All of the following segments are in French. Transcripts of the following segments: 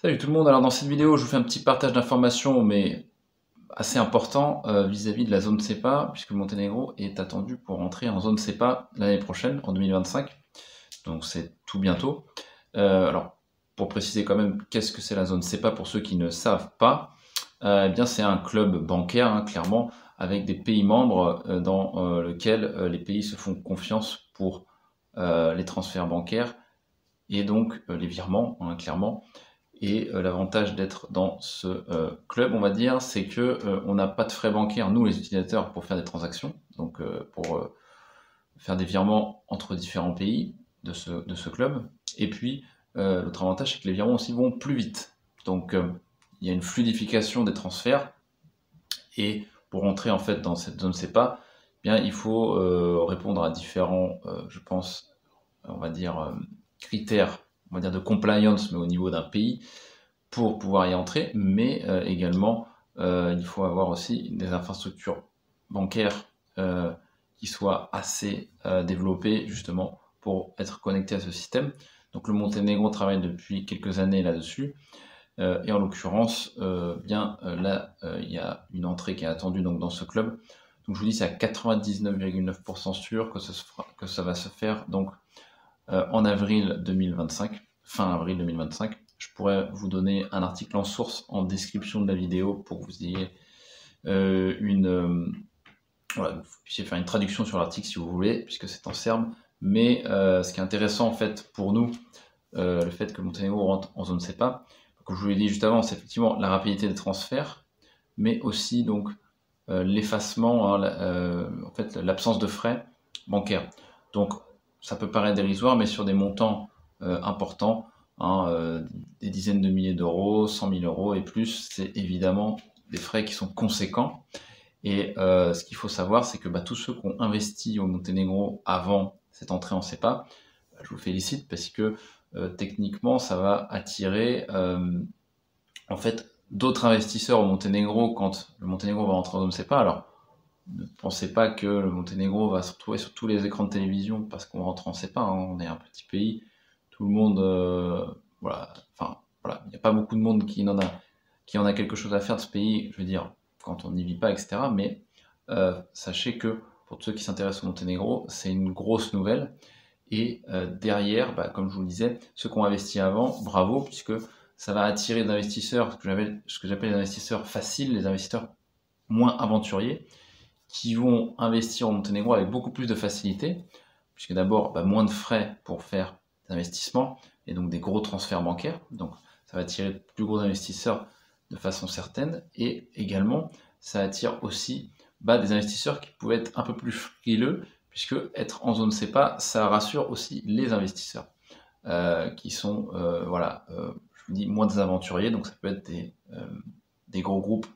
Salut tout le monde, alors dans cette vidéo je vous fais un petit partage d'informations mais assez important vis-à-vis de la zone CEPA puisque le Monténégro est attendu pour entrer en zone CEPA l'année prochaine en 2025, donc c'est tout bientôt. Alors pour préciser quand même qu'est-ce que c'est la zone CEPA pour ceux qui ne savent pas, eh bien c'est un club bancaire clairement avec des pays membres dans lequel les pays se font confiance pour les transferts bancaires et donc les virements clairement. Et l'avantage d'être dans ce club, on va dire, c'est que on n'a pas de frais bancaires, nous les utilisateurs, pour faire des transactions, donc pour faire des virements entre différents pays de ce club. Et puis, l'autre avantage, c'est que les virements aussi vont plus vite. Donc, il y a une fluidification des transferts. Et pour entrer en fait dans cette zone CEPA, eh bien, il faut répondre à différents, je pense, on va dire, critères, on va dire de compliance, mais au niveau d'un pays, pour pouvoir y entrer, mais également il faut avoir aussi des infrastructures bancaires qui soient assez développées justement pour être connectées à ce système. Donc le Monténégro travaille depuis quelques années là-dessus, et en l'occurrence, là, il y a une entrée qui est attendue donc, dans ce club. Donc je vous dis, c'est à 99,9% sûr que ça va se faire donc en avril 2025, fin avril 2025. Je pourrais vous donner un article en source en description de la vidéo pour que vous ayez voilà, vous puissiez faire une traduction sur l'article si vous voulez, puisque c'est en serbe. Mais ce qui est intéressant en fait pour nous, le fait que Monténégro rentre en zone CEPA, comme je vous l'ai dit juste avant, c'est effectivement la rapidité des transferts, mais aussi donc l'effacement, en fait l'absence de frais bancaires. Donc ça peut paraître dérisoire, mais sur des montants importants, des dizaines de milliers d'euros, 100 000 euros et plus, c'est évidemment des frais qui sont conséquents. Et ce qu'il faut savoir, c'est que tous ceux qui ont investi au Monténégro avant cette entrée en CEPA, je vous félicite parce que techniquement, ça va attirer en fait d'autres investisseurs au Monténégro quand le Monténégro va entrer en zone CEPA. Alors, ne pensez pas que le Monténégro va se retrouver sur tous les écrans de télévision parce qu'on rentre en CEPA, on est un petit pays, tout le monde, voilà, enfin, voilà, il n'y a pas beaucoup de monde qui en a quelque chose à faire de ce pays, je veux dire, quand on n'y vit pas, etc. Mais sachez que pour ceux qui s'intéressent au Monténégro, c'est une grosse nouvelle. Et derrière, comme je vous le disais, ceux qui ont investi avant, bravo, puisque ça va attirer des investisseurs, ce que j'appelle les investisseurs faciles, les investisseurs moins aventuriers, qui vont investir au Monténégro avec beaucoup plus de facilité, puisque d'abord, moins de frais pour faire des investissements, et donc des gros transferts bancaires, donc ça va attirer de plus gros investisseurs de façon certaine, et également, ça attire aussi des investisseurs qui pouvaient être un peu plus frileux, puisque être en zone CEPA, ça rassure aussi les investisseurs, qui sont, je vous dis, moins des aventuriers, donc ça peut être des gros groupes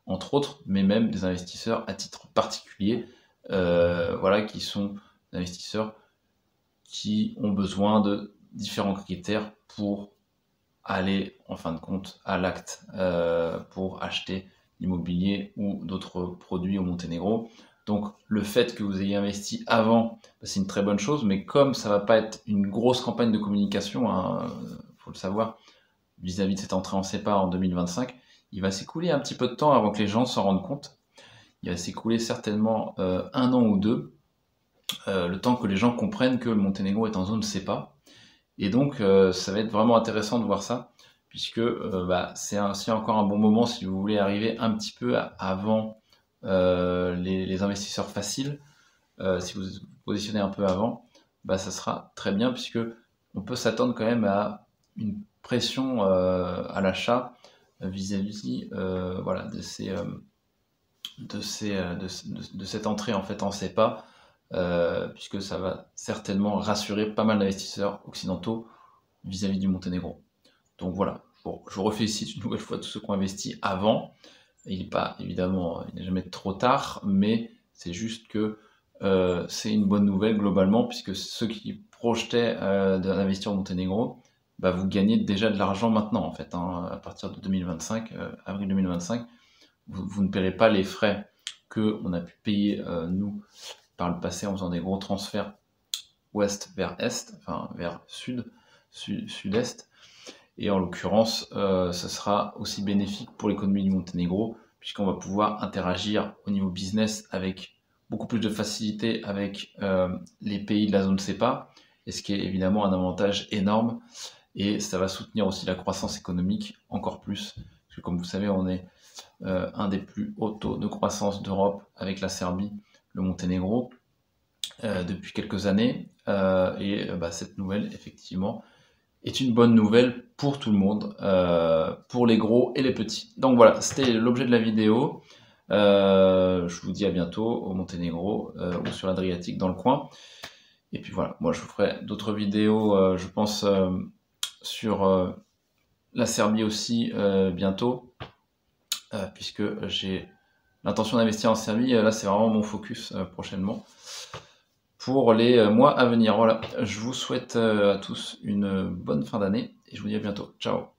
entre autres, mais même des investisseurs à titre particulier, voilà, qui sont des investisseurs qui ont besoin de différents critères pour aller, en fin de compte, à l'acte, pour acheter l'immobilier ou d'autres produits au Monténégro. Donc le fait que vous ayez investi avant, c'est une très bonne chose, mais comme ça va pas être une grosse campagne de communication, faut le savoir, vis-à-vis de cette entrée en CEPA en 2025, il va s'écouler un petit peu de temps avant que les gens s'en rendent compte. Il va s'écouler certainement un an ou deux, le temps que les gens comprennent que le Monténégro est en zone CEPA. Et donc, ça va être vraiment intéressant de voir ça, puisque c'est aussi encore un bon moment si vous voulez arriver un petit peu avant les investisseurs faciles. Si vous vous positionnez un peu avant, ça sera très bien, puisque on peut s'attendre quand même à une pression à l'achat vis-à-vis voilà, de cette entrée en fait en CEPA, puisque ça va certainement rassurer pas mal d'investisseurs occidentaux vis-à-vis du Monténégro. Donc voilà, je refélicite une nouvelle fois tous ceux qui ont investi avant. Il n'est pas, évidemment, il n'est jamais trop tard, mais c'est juste que c'est une bonne nouvelle globalement, puisque ceux qui projetaient d'investir au Monténégro, vous gagnez déjà de l'argent maintenant, en fait, à partir de 2025, avril 2025. Vous ne paierez pas les frais qu'on a pu payer, nous, par le passé, en faisant des gros transferts ouest vers est, enfin vers sud-est. Et en l'occurrence, ce sera aussi bénéfique pour l'économie du Monténégro, puisqu'on va pouvoir interagir au niveau business avec beaucoup plus de facilité avec les pays de la zone CEPA, et ce qui est évidemment un avantage énorme, et ça va soutenir aussi la croissance économique encore plus, parce que comme vous savez, on est un des plus hauts taux de croissance d'Europe avec la Serbie, le Monténégro, depuis quelques années, et cette nouvelle, effectivement, est une bonne nouvelle pour tout le monde, pour les gros et les petits. Donc voilà, c'était l'objet de la vidéo. Je vous dis à bientôt au Monténégro ou sur l'Adriatique dans le coin. Et puis voilà, moi je vous ferai d'autres vidéos, je pense, sur la Serbie aussi bientôt, puisque j'ai l'intention d'investir en Serbie. Là, c'est vraiment mon focus prochainement pour les mois à venir. Voilà, je vous souhaite à tous une bonne fin d'année et je vous dis à bientôt. Ciao!